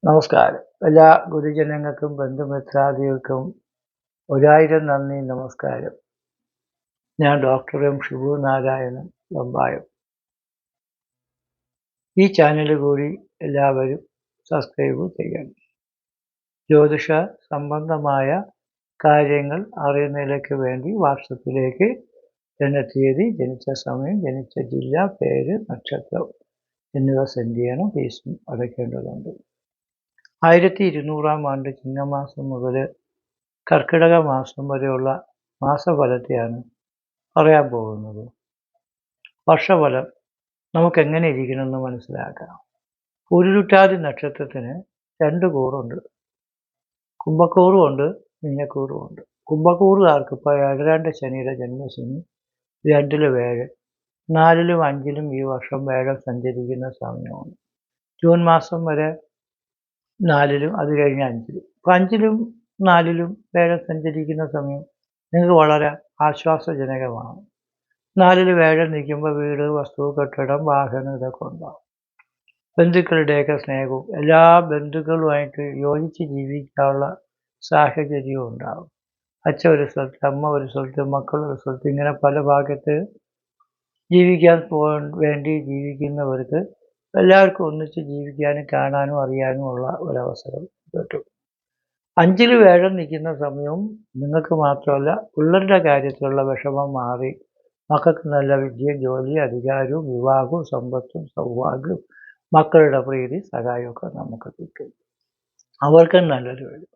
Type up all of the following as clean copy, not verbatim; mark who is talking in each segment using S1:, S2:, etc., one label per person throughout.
S1: നമസ്കാരം. എല്ലാ ഗുരുജനങ്ങൾക്കും ബന്ധുമിത്രാദികൾക്കും ഒരായിരം നന്ദി, നമസ്കാരം. ഞാൻ ഡോക്ടർ എം ഷിബു നാരായണൻ, വെമ്പായം. ഈ ചാനൽ കൂടി എല്ലാവരും സബ്സ്ക്രൈബ് ചെയ്യണം. ജ്യോതിഷ സംബന്ധമായ കാര്യങ്ങൾ അറിയുന്നതിലേക്ക് വേണ്ടി വാട്സപ്പിലേക്ക് ജനനത്തീയതി, ജനിച്ച സമയം, ജനിച്ച ജില്ല, പേര്, നക്ഷത്രം എന്നിവ സെൻഡ് ചെയ്യണം. ഫീസും അടയ്ക്കേണ്ടതുണ്ട്. 1200 ആണ്ട് ചിങ്ങമാസം മുതൽ കർക്കിടക മാസം വരെയുള്ള മാസഫലത്തെയാണ് പറയാൻ പോകുന്നത്. വർഷഫലം നമുക്കെങ്ങനെ ഇരിക്കണമെന്ന് മനസ്സിലാക്കാം. ഉരുരുട്ടാതി നക്ഷത്രത്തിന് 2 കൂറുണ്ട്. കുംഭക്കൂറുമുണ്ട്, മീനക്കൂറുമുണ്ട്. കുംഭക്കൂറുകാർക്ക് ഇപ്പോൾ 7 ശനിയുടെ ജന്മശനി, 2 വേഴൻ, 4 5 ഈ വർഷം വേഴം സഞ്ചരിക്കുന്ന സമയമാണ്. ജൂൺ മാസം വരെ 4 അത് കഴിഞ്ഞ് 5. അപ്പോൾ 5 4 വേഴം സഞ്ചരിക്കുന്ന സമയം നിങ്ങൾക്ക് വളരെ ആശ്വാസജനകമാണ്. 4 വേഴം നിൽക്കുമ്പോൾ വീട്, വസ്തു, കെട്ടിടം, വാഹനം ഇതൊക്കെ ഉണ്ടാവും. ബന്ധുക്കളുടെയൊക്കെ സ്നേഹവും എല്ലാ ബന്ധുക്കളുമായിട്ട് യോജിച്ച് ജീവിക്കാനുള്ള സാഹചര്യവും ഉണ്ടാവും. അച്ഛൻ ഒരു സ്ഥലത്ത്, അമ്മ ഒരു സ്ഥലത്ത്, മക്കൾ ഒരു സ്ഥലത്ത്, ഇങ്ങനെ പല ഭാഗത്ത് ജീവിക്കാൻ വേണ്ടി ജീവിക്കുന്നവർക്ക് എല്ലാവർക്കും ഒന്നിച്ച് ജീവിക്കാനും കാണാനും അറിയാനും ഉള്ള ഒരവസരം കിട്ടും. 5 വേഴം നിൽക്കുന്ന സമയവും നിങ്ങൾക്ക് മാത്രമല്ല പിള്ളേരുടെ കാര്യത്തിലുള്ള വിഷമം മാറി മക്കൾക്ക് നല്ല വിദ്യയും ജോലി, അധികാരവും, വിവാഹവും, സമ്പത്തും, സൗഭാഗ്യവും, മക്കളുടെ പ്രീതി, സഹായമൊക്കെ നമുക്ക് കിട്ടും. അവർക്കും നല്ലത് വരും.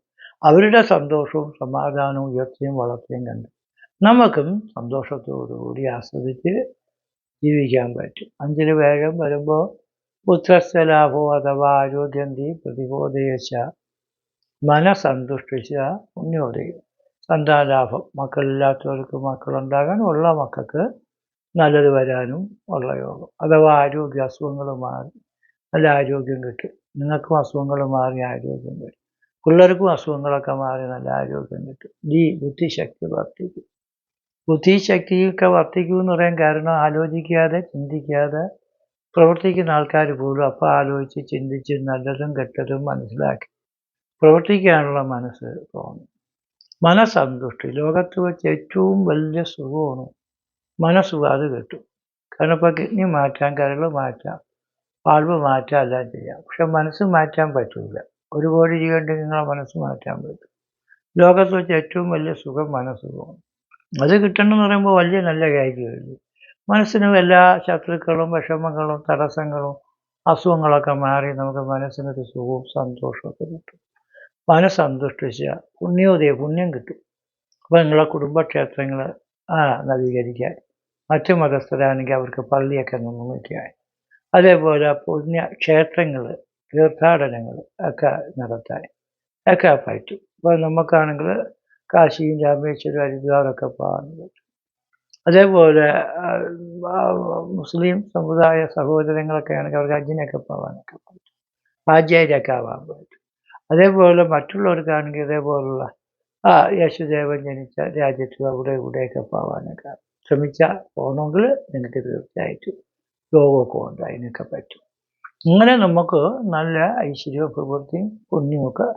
S1: അവരുടെ സന്തോഷവും സമാധാനവും ഉയർച്ചയും വളർച്ചയും കണ്ട് നമുക്കും സന്തോഷത്തോടുകൂടി ആസ്വദിച്ച് ജീവിക്കാൻ പറ്റും. 5 വേഴം വരുമ്പോൾ പുത്രസ്ഥലാഭോ അഥവാ ആരോഗ്യന്തി പ്രതിബോധയശ മനസന്തുഷ്ടിച്ച പുണ്യോദയം. സന്താനലാഭം, മക്കളില്ലാത്തവർക്ക് മക്കളുണ്ടാകാൻ, ഉള്ള മക്കൾക്ക് നല്ലത് വരാനും ഉള്ള യോഗം. അഥവാ ആരോഗ്യ അസുഖങ്ങൾ മാറി നല്ല ആരോഗ്യം കിട്ടും. നിങ്ങൾക്കും അസുഖങ്ങൾ മാറി ആരോഗ്യം വരും. പിള്ളേർക്കും അസുഖങ്ങളൊക്കെ മാറി നല്ല ആരോഗ്യം കിട്ടും. ബുദ്ധിശക്തി വർദ്ധിക്കും. ബുദ്ധിശക്തിയൊക്കെ വർദ്ധിക്കും എന്ന് പറയാൻ കാരണം ആലോചിക്കാതെ ചിന്തിക്കാതെ പ്രവർത്തിക്കുന്ന ആൾക്കാർ പോലും അപ്പോൾ ആലോചിച്ച് ചിന്തിച്ച് നല്ലതും കെട്ടതും മനസ്സിലാക്കി പ്രവർത്തിക്കാനുള്ള മനസ്സ് തോന്നും. മനസ്സന്തുഷ്ടി ലോകത്ത് വെച്ച് ഏറ്റവും വലിയ സുഖമാണ് മനസ്സുഖം. അത് കിട്ടും. കാരണം ഇപ്പോൾ കിഡ്നി മാറ്റാം, കരൾ മാറ്റാം, വാൾവ് മാറ്റാം, എല്ലാം ചെയ്യാം. പക്ഷെ മനസ്സ് മാറ്റാൻ പറ്റില്ല. 1 കോടി രൂപയുണ്ടെങ്കിൽ നിങ്ങളെ മനസ്സ് മാറ്റാൻ പറ്റും. ലോകത്ത് വെച്ച് ഏറ്റവും വലിയ സുഖം മനസ്സുഖമാണ്. അത് കിട്ടണമെന്ന് പറയുമ്പോൾ വലിയ നല്ല കാര്യമില്ല. മനസ്സിനും എല്ലാ ശത്രുക്കളും വിഷമങ്ങളും തടസ്സങ്ങളും അസുഖങ്ങളൊക്കെ മാറി നമുക്ക് മനസ്സിനൊരു സുഖവും സന്തോഷമൊക്കെ കിട്ടും. മനസ്സന്തുഷ്ടിച്ച പുണ്യം കിട്ടും. അപ്പോൾ നിങ്ങളെ കുടുംബക്ഷേത്രങ്ങൾ നവീകരിക്കാൻ, മറ്റു മതസ്ഥരാണെങ്കിൽ അവർക്ക് പള്ളിയൊക്കെ നിർമ്മിക്കാൻ, അതേപോലെ പുണ്യക്ഷേത്രങ്ങൾ, തീർത്ഥാടനങ്ങൾ ഒക്കെ നടത്താൻ ഒക്കെ പറ്റും. ഇപ്പോൾ നമുക്കാണെങ്കിൽ കാശിയും രാമേശ്വരം, ഹരിദ്വാറൊക്കെ പോകാൻ പറ്റും. അതേപോലെ മുസ്ലിം സമുദായ സഹോദരങ്ങളൊക്കെ ആണെങ്കിൽ അവർക്ക് ഹജ്ജിനൊക്കെ പോകാനൊക്കെ പറ്റും. ഹാജിയായിട്ടൊക്കെ ആവാൻ പറ്റും. അതേപോലെ മറ്റുള്ളവർക്കാണെങ്കിൽ ഇതേപോലുള്ള യേശുദേവൻ ജനിച്ച രാജ്യത്ത് അവിടെ ഇവിടെയൊക്കെ പോകാനൊക്കെ ശ്രമിച്ചാൽ പോകണമെങ്കിൽ നിങ്ങൾക്ക് തീർച്ചയായിട്ടും യോഗമൊക്കെ ഉണ്ട്, അതിനൊക്കെ പറ്റും. ഇങ്ങനെ നമുക്ക് നല്ല ഐശ്വര്യവും പ്രവൃത്തിയും പുണ്യമൊക്കെ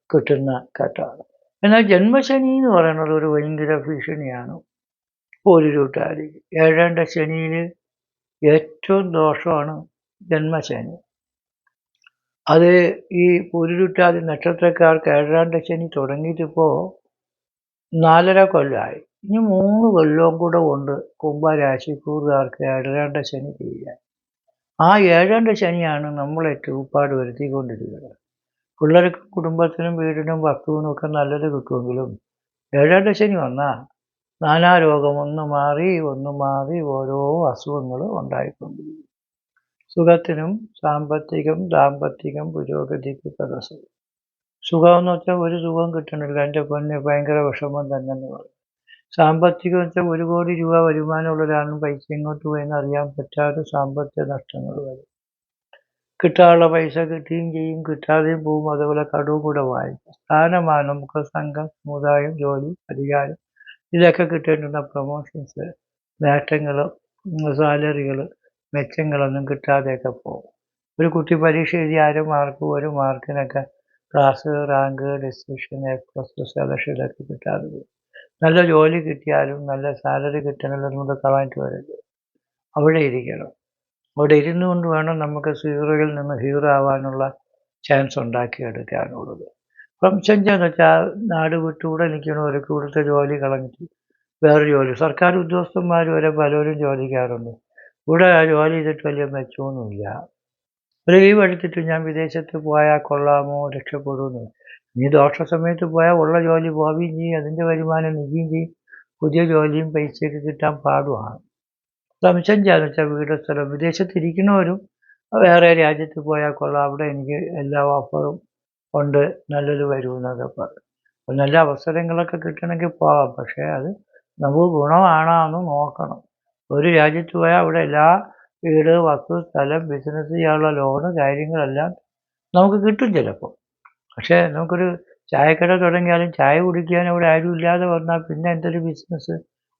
S1: കിട്ടുന്ന ഘട്ടമാണ്. എന്നാൽ ജന്മശനി എന്ന് പറയുന്നത് ഒരു ഭയങ്കര ഭീഷണിയാണ്. ഒരു കൂട്ടുകാരിക്ക് 7 ശനിയിൽ ഏറ്റവും ദോഷമാണ് ജന്മശനി. അത് ഈ പൂരുരുട്ടാതി നക്ഷത്രക്കാർക്ക് 7 ശനി തുടങ്ങിയിട്ടിപ്പോൾ 4.5 കൊല്ലമായി. ഇനി 3 കൊല്ലവും കൂടെ ഉണ്ട് കുംഭരാശിക്കൂറുകാർക്ക് 7 ശനി ചെയ്യാൻ. ആ 7 ശനിയാണ് നമ്മളെ ചൂപ്പാട് വരുത്തിക്കൊണ്ടിരിക്കുന്നത്. പിള്ളേർക്കും കുടുംബത്തിനും വീടിനും വസ്തുവിനും ഒക്കെ നല്ലത് കിട്ടുമെങ്കിലും 7 ശനി വന്നാൽ നാനാരോഗം ഒന്ന് മാറി ഓരോ അസുഖങ്ങൾ ഉണ്ടായിക്കൊണ്ടിരിക്കും. സുഖത്തിനും സാമ്പത്തികം, ദാമ്പത്തികം, പുരോഗതിക്ക് തടസ്സം. സുഖമെന്ന് വെച്ചാൽ ഒരു സുഖം കിട്ടണില്ല, എൻ്റെ പൊന്നെ ഭയങ്കര വിഷമം തന്നെ എന്ന് പറയും. സാമ്പത്തികം വെച്ചാൽ 1 കോടി രൂപ വരുമാനമുള്ള ഒരാളും പൈസ ഇങ്ങോട്ട് പോയെന്ന് അറിയാൻ പറ്റാതെ സാമ്പത്തിക നഷ്ടങ്ങൾ വരും. കിട്ടാനുള്ള പൈസ കിട്ടുകയും ചെയ്യും, കിട്ടാതെയും പോകും. അതുപോലെ കടവും കൂടെ വായിക്കും. സ്ഥാനമാനം, സംഘം, സമുദായം, ജോലി, അധികാരം ഇതൊക്കെ കിട്ടേണ്ടുന്ന പ്രൊമോഷൻസ്, നേട്ടങ്ങൾ, സാലറികൾ, മെച്ചങ്ങളൊന്നും കിട്ടാതെയൊക്കെ പോകും. ഒരു കുട്ടി പരീക്ഷ എഴുതി 1/2 മാർക്ക് 1 മാർക്കിനൊക്കെ ക്ലാസ് റാങ്ക് ഡിസ്റ്റിങ്ഷൻ A+ സെലക്ഷനൊക്കെ കിട്ടാറുണ്ട്. നല്ല ജോലി കിട്ടിയാലും നല്ല സാലറി കിട്ടണമെങ്കിൽ കളഞ്ഞിട്ട് വരരുത്. അവിടെ ഇരിക്കണം. അവിടെ ഇരുന്നു കൊണ്ട് വേണം നമുക്ക് സീറോയിൽ നിന്ന് ഹീറോ ആവാനുള്ള ചാൻസ് ഉണ്ടാക്കിയെടുക്കാനുള്ളത്. പ്രപഞ്ചമെന്ന് വെച്ചാൽ നാട് വിട്ടുകൂടെ നിൽക്കണവർക്ക് ഇവിടുത്തെ ജോലി കളഞ്ഞിട്ട് വേറെ ജോലി, സർക്കാർ ഉദ്യോഗസ്ഥന്മാർ വരെ പലരും ചോദിക്കാറുണ്ട്, ഇവിടെ ജോലി ചെയ്തിട്ട് വലിയ മെച്ചമൊന്നുമില്ല, ഒരു ലീവ് എടുത്തിട്ട് ഞാൻ വിദേശത്ത് പോയാൽ കൊള്ളാമോ, രക്ഷപ്പെടുമെന്ന്. നീ ദോഷ സമയത്ത് പോയാൽ ഉള്ള ജോലി പോവുകയും ചെയ്യും, അതിൻ്റെ വരുമാനം നിൽക്കുകയും ചെയ്യും, പുതിയ ജോലിയും പൈസയൊക്കെ കിട്ടാൻ പാടുമാണ്. സംശയം ചെയ്യാന്ന് വെച്ചാൽ വീട് സ്ഥലം വിദേശത്തിരിക്കുന്നവരും വേറെ രാജ്യത്ത് പോയാൽ കൊള്ളാം, അവിടെ എനിക്ക് എല്ലാ ഓഫറും ഉണ്ട്, നല്ലത് വരുമെന്നൊക്കെ പറയും. അപ്പോൾ നല്ല അവസരങ്ങളൊക്കെ കിട്ടണമെങ്കിൽ പോകാം, പക്ഷേ അത് നമുക്ക് ഗുണമാണോ എന്ന് നോക്കണം. ഒരു രാജ്യത്ത് പോയാൽ അവിടെ എല്ലാ വീട്, വസ്തു, സ്ഥലം, ബിസിനസ് ചെയ്യാനുള്ള ലോണ് കാര്യങ്ങളെല്ലാം നമുക്ക് കിട്ടും ചിലപ്പോൾ. പക്ഷേ നമുക്കൊരു ചായക്കട തുടങ്ങിയാലും ചായ കുടിക്കാൻ അവിടെ ആരും ഇല്ലാതെ വന്നാൽ പിന്നെ എന്തൊരു ബിസിനസ്,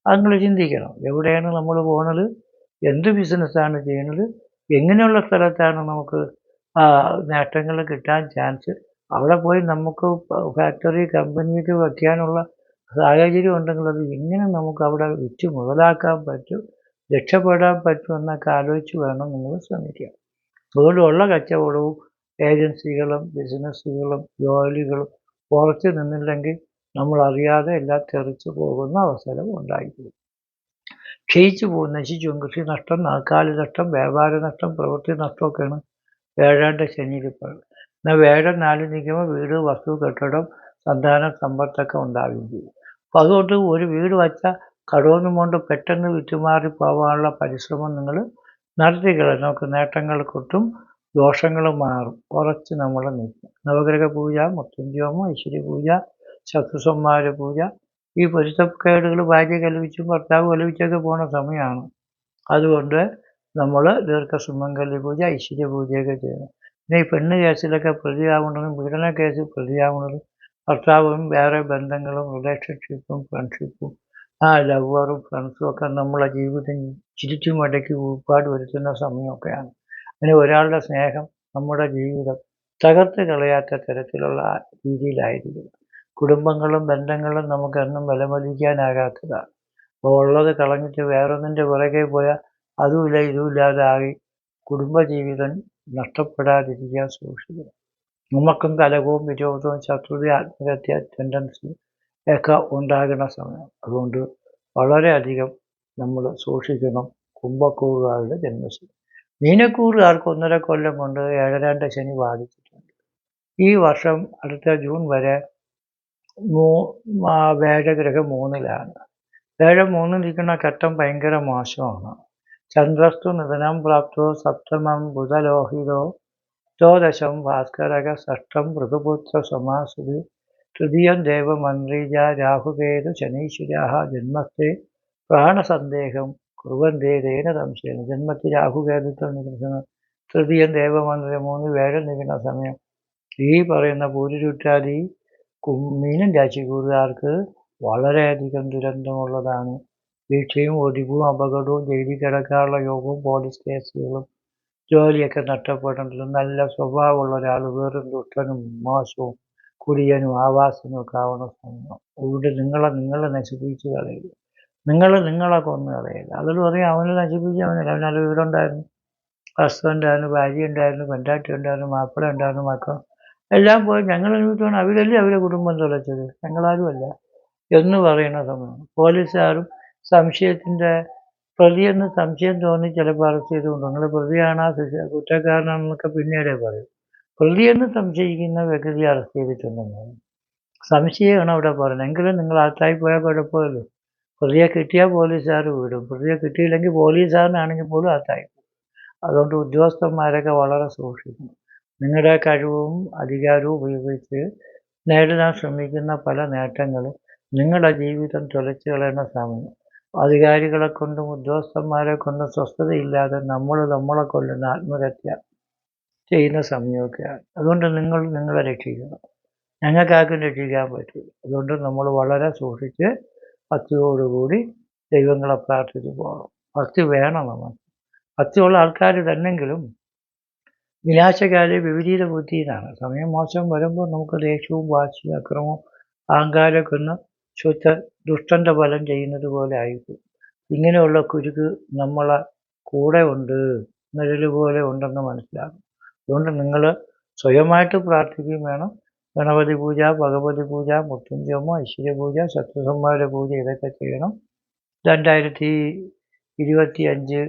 S1: അത് നിങ്ങൾ ചിന്തിക്കണം. എവിടെയാണ് നമ്മൾ പോണത്, എന്ത് ബിസിനസ്സാണ് ചെയ്യുന്നത്, എങ്ങനെയുള്ള സ്ഥലത്താണ് നമുക്ക് നേട്ടങ്ങൾ കിട്ടാൻ ചാൻസ്, അവിടെ പോയി നമുക്ക് ഫാക്ടറി കമ്പനിയൊക്കെ വയ്ക്കാനുള്ള സാഹചര്യം ഉണ്ടെങ്കിൽ അത് എങ്ങനെ നമുക്ക് അവിടെ വിറ്റ് മുതലാക്കാൻ പറ്റും, രക്ഷപ്പെടാൻ പറ്റും എന്നൊക്കെ ആലോചിച്ച് വേണം നിങ്ങൾ ശ്രമിക്കാൻ. അതുകൊണ്ട് ഉള്ള കച്ചവടവും ഏജൻസികളും ബിസിനസ്സുകളും ജോലികളും ഉറച്ചു നിന്നില്ലെങ്കിൽ നമ്മളറിയാതെ എല്ലാം തെറിച്ച് പോകുന്ന അവസരം ഉണ്ടായിത്തീരും. ക്ഷയിച്ചു പോകും, നശിച്ചു പോകും. കൃഷി നഷ്ടം, നാൽക്കാലി നഷ്ടം, വ്യാപാര നഷ്ടം, പ്രവൃത്തി നഷ്ടമൊക്കെയാണ് വേഴാൻ്റെ ശനിയിൽ പറയുന്നത്. എന്നാൽ വേഴം 4 നിൽക്കുമ്പോൾ വീട്, വസ്തു, കെട്ടിടം, സന്താനം, സമ്പത്തൊക്കെ ഉണ്ടാവുകയും ചെയ്യും. അപ്പം അതുകൊണ്ട് ഒരു വീട് വച്ചാൽ കടമൊന്നും കൊണ്ട് പെട്ടെന്ന് വിറ്റുമാറി പോകാനുള്ള പരിശ്രമം നിങ്ങൾ നടത്തിക്കളെ, നമുക്ക് നേട്ടങ്ങൾ കിട്ടും, ദോഷങ്ങൾ മാറും, കുറച്ച് നമ്മൾ നിൽക്കും. നവഗ്രഹ പൂജ, മൃത്യുഞ്ജോമം, ഐശ്വര്യ പൂജ, ശത്രുസംഹാര പൂജ, ഈ പൊരുത്തക്കേടുകൾ ഭാര്യ കലപിച്ചും ഭർത്താവ് കലപിച്ചൊക്കെ പോണ സമയമാണ്. അതുകൊണ്ട് നമ്മൾ ദീർഘസുമംഗല്യ പൂജ, ഐശ്വര്യ പൂജയൊക്കെ ചെയ്യണം. പിന്നെ ഈ പെണ്ണ് കേസിലൊക്കെ പ്രതിയാവുന്നതും പീഡന കേസിൽ പ്രതിയാവുന്നതും ഭർത്താവും വേറെ ബന്ധങ്ങളും റിലേഷൻഷിപ്പും ഫ്രണ്ട്ഷിപ്പും ലവറും ഫ്രണ്ട്സും ഒക്കെ നമ്മളെ ജീവിതം ചിരിച്ചു മടക്കി ഊപ്പാട് വരുത്തുന്ന സമയമൊക്കെയാണ്. അങ്ങനെ ഒരാളുടെ സ്നേഹം നമ്മുടെ ജീവിതം തകർത്ത് കളയാത്ത തരത്തിലുള്ള രീതിയിലായിരിക്കും. കുടുംബങ്ങളും ബന്ധങ്ങളും നമുക്കെന്നും വിലമതിക്കാനാകാത്തതാണ്. അപ്പോൾ ഉള്ളത് കളഞ്ഞിട്ട് വേറൊന്നിൻ്റെ പുറകെ പോയാൽ അതുമില്ല ഇതുമില്ലാതായി കുടുംബജീവിതം നഷ്ടപ്പെടാതിരിക്കാൻ സൂക്ഷിക്കണം. നമുക്കും കലഹവും വിരോധവും ശത്രുത, ആത്മഹത്യ ടെൻഡൻസി ഒക്കെ ഉണ്ടാകുന്ന സമയം. അതുകൊണ്ട് വളരെയധികം നമ്മൾ സൂക്ഷിക്കണം. കുംഭക്കൂറുകാരുടെ ജന്മശനി. മീനക്കൂറുകാർക്ക് 1.5 കൊല്ലം കൊണ്ട് 7 ശനി ബാധിച്ചിട്ടുണ്ട്. ഈ വർഷം അടുത്ത ജൂൺ വരെ വേഴഗ്രഹം 3-ലാണ്. വേഴം 3 നിൽക്കുന്ന ഘട്ടം ഭയങ്കര മോശമാണ്. ചന്ദ്രസ്തു നിധനം പ്രാപ്തോ സപ്തമം ബുധലോഹിതോ ദ്വാദശം ഭാസ്കരക ഷഷ്ടം മൃഗപുത്ര സമാസുതി തൃതീയം ദേവമന്ത്രീജ രാഹുകേതു ശനീശ്വരാः ജന്മത്തെ പ്രാണസന്ദേഹം കുറുവന്തേ തേന സംശയം. ജന്മത്തിൽ രാഹുകേതുക്കൾ നിൽക്കുന്ന തൃതീയം ദേവമന്ത്രി 3 വേഴം നിൽക്കുന്ന സമയം ഈ പറയുന്ന പൂരുരുട്ടാതി മീനം രാശിക്കൂറുകാർക്ക് വളരെയധികം ദുരന്തമുള്ളതാണ്. വീഴ്ചയും ഒടിവും അപകടവും ജയിലിൽ കിടക്കാനുള്ള യോഗവും പോലീസ് കേസുകളും ജോലിയൊക്കെ നഷ്ടപ്പെടുന്നതും നല്ല സ്വഭാവമുള്ള ഒരാൾ വെറും ദുഷ്ടനും മോശവും കുടിയനും ആവാസനും ഒക്കെ ആവുന്ന സമയം. ഇവിടെ നിങ്ങളെ നശിപ്പിച്ച് കളയുക, നിങ്ങളെ കൊന്നു കളയുക. അതിൽ പറയും അവനെ നശിപ്പിച്ച് അവനല്ല, അവന് നല്ല വീടുണ്ടായിരുന്നു, ഹസ്ബൻഡായിരുന്നു, ഭാര്യ ഉണ്ടായിരുന്നു, പെണ്ടാട്ടി ഉണ്ടായിരുന്നു, മാപ്പിള ഉണ്ടായിരുന്നു, മക്കൾ എല്ലാം പോയി ഞങ്ങൾ അനുഭവിച്ചാണ്. അവരല്ലേ അവരെ കുടുംബം തുളച്ചത്, ഞങ്ങളാരുമല്ല എന്ന് പറയുന്ന സമയം. പോലീസുകാരും സംശയത്തിൻ്റെ പ്രതിയെന്ന് സംശയം തോന്നി ചിലപ്പോൾ അറസ്റ്റ് ചെയ്തുകൊണ്ട് നിങ്ങൾ പ്രതിയാണോ കുറ്റക്കാരനാണെന്നൊക്കെ പിന്നീടേ പറയും. പ്രതിയെന്ന് സംശയിക്കുന്ന വ്യക്തിയെ അറസ്റ്റ് ചെയ്തിട്ടുണ്ടെന്ന് പറയും. സംശയമാണ് അവിടെ പറയുന്നത്. എങ്കിലും നിങ്ങൾ അകത്തായി പോയാൽ കുഴപ്പമില്ല. പ്രതിയെ കിട്ടിയാൽ പോലീസുകാർ വിടും, പ്രതിയെ കിട്ടിയില്ലെങ്കിൽ പോലീസുകാരനാണെങ്കിൽ പോലും അകത്തായി പോകും. അതുകൊണ്ട് ഉദ്യോഗസ്ഥന്മാരൊക്കെ വളരെ സൂക്ഷിക്കണം. നിങ്ങളുടെ കഴിവും അധികാരവും ഉപയോഗിച്ച് നേടാൻ ശ്രമിക്കുന്ന പല നേട്ടങ്ങളും നിങ്ങളുടെ ജീവിതം തുലച്ചു കളയുന്ന സമയം. അധികാരികളെ കൊണ്ടും ഉദ്യോഗസ്ഥന്മാരെ കൊണ്ടും സ്വസ്ഥതയില്ലാതെ നമ്മളെ കൊല്ലുന്ന ആത്മഹത്യ ചെയ്യുന്ന സമയമൊക്കെയാണ്. അതുകൊണ്ട് നിങ്ങളെ രക്ഷിക്കണം. ഞങ്ങൾക്കാർക്കും രക്ഷിക്കാൻ പറ്റില്ല. അതുകൊണ്ട് നമ്മൾ വളരെ സൂക്ഷിച്ച് ഭക്തിയോടുകൂടി ദൈവങ്ങളെ പ്രാർത്ഥിച്ച് പോകണം. ഭക്തി വേണം നമുക്ക്. ഭക്തിയുള്ള ആൾക്കാർ തന്നെങ്കിലും വിനാശകാലെ വിപരീത ബുദ്ധി എന്നാണ്. സമയം മോശം വരുമ്പോൾ നമുക്ക് ദേഷ്യവും വാശിയും അക്രമവും അഹങ്കാരമൊക്കെ ഒന്ന് ശുദ്ധ ദുഷ്ടന്റെ ഫലം ചെയ്യുന്നത് പോലെ ആയിരിക്കും. ഇങ്ങനെയുള്ള കുരുക്ക് നമ്മളെ കൂടെ ഉണ്ട്, നിഴല് പോലെ ഉണ്ടെന്ന് മനസ്സിലാകും. അതുകൊണ്ട് നിങ്ങൾ സ്വയമായിട്ട് പ്രാർത്ഥിക്കുകയും വേണം. ഗണപതി പൂജ, ഭഗവതി പൂജ, മൃത്യുഞ്ജയമോ, ഐശ്വര്യ പൂജ, ശത്രുസംഹാര പൂജ ഇതൊക്കെ ചെയ്യണം. 2025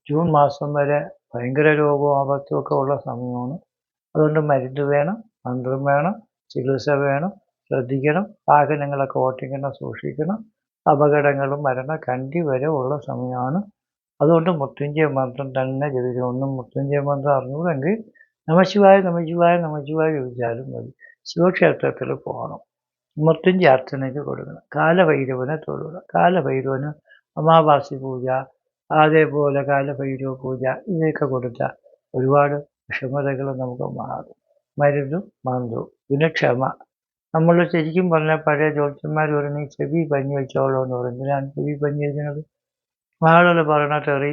S1: ജൂൺ മാസം വരെ ഭയങ്കര രോഗവും ആപത്തും ഒക്കെ ഉള്ള സമയമാണ്. അതുകൊണ്ട് മരുന്ന് വേണം, മന്ത്രം വേണം, ചികിത്സ വേണം, ശ്രദ്ധിക്കണം. വാഹനങ്ങളൊക്കെ ഓട്ടിക്കണം, സൂക്ഷിക്കണം. അപകടങ്ങളും മരണക്കണ്ടി വരെ ഉള്ള സമയമാണ്. അതുകൊണ്ട് മൃത്യുഞ്ജയ മന്ത്രം തന്നെ ജപിക്കണം. ഒന്നും മൃത്യുഞ്ജയ മന്ത്രം അറിഞ്ഞൂടെങ്കിൽ നമശിവായ നമശിവായ നമശിവായ ജപിച്ചാലും മതി. ശിവക്ഷേത്രത്തിൽ പോകണം, മൃത്യുഞ്ജയ അർച്ചനയ്ക്ക് കൊടുക്കണം, കാലഭൈരവനെ തൊഴുക. കാലഭൈരവന് അമാവാസി പൂജ, അതേപോലെ കാലഭൈരവ പൂജ ഇതൊക്കെ കൊടുത്താൽ ഒരുപാട് വിഷമതകൾ നമുക്ക് മാറും. മരുന്നും മന്ത്രവും പിന്നെ ക്ഷമ. നമ്മൾ ശരിക്കും പറഞ്ഞാൽ പഴയ ജ്യോത്സ്യന്മാർ പറഞ്ഞ് ചെവി പഞ്ഞി വെച്ചോളൂ എന്ന് പറയും. എന്തിനാണ് ചെവി പഞ്ഞി വെക്കുന്നത്? ആളുകൾ പറയണ തെറി,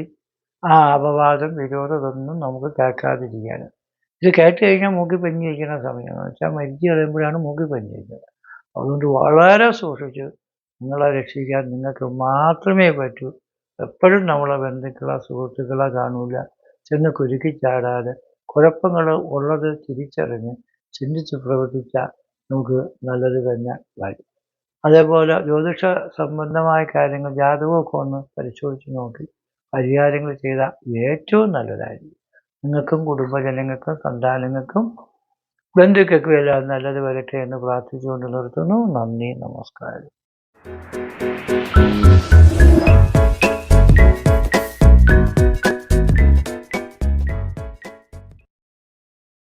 S1: അപവാദം, വിരോധം ഇതൊന്നും നമുക്ക് കേൾക്കാതിരിക്കാനും. ഇത് കേട്ട് കഴിഞ്ഞാൽ മൂക്കി പഞ്ഞി വയ്ക്കുന്ന സമയമെന്ന് വെച്ചാൽ മരിച്ചു കഴിയുമ്പോഴാണ് മൂക്കി പഞ്ഞി വയ്ക്കുന്നത്. അതുകൊണ്ട് വളരെ സൂക്ഷിച്ച് നിങ്ങളെ രക്ഷിക്കാൻ നിങ്ങൾക്ക് മാത്രമേ പറ്റൂ. എപ്പോഴും നമ്മളെ ബന്ധുക്കളോ സുഹൃത്തുക്കളോ കാണൂല. ചെന്ന് കുരുക്കി ചാടാതെ കുഴപ്പങ്ങൾ ഉള്ളത് തിരിച്ചറിഞ്ഞ് ചിന്തിച്ച് പ്രവർത്തിച്ചാൽ നമുക്ക് നല്ലത് തന്നെ വരും. അതേപോലെ ജ്യോതിഷ സംബന്ധമായ കാര്യങ്ങൾ ജാതകമൊക്കെ ഒന്ന് പരിശോധിച്ച് നോക്കി പരിഹാരങ്ങൾ ചെയ്താൽ ഏറ്റവും നല്ലതായിരിക്കും. നിങ്ങൾക്കും കുടുംബജനങ്ങൾക്കും സന്താനങ്ങൾക്കും ബന്ധുക്കൾക്കും എല്ലാം നല്ലത് വരട്ടെ എന്ന് പ്രാർത്ഥിച്ചുകൊണ്ട് നിർത്തുന്നു. നന്ദി, നമസ്കാരം.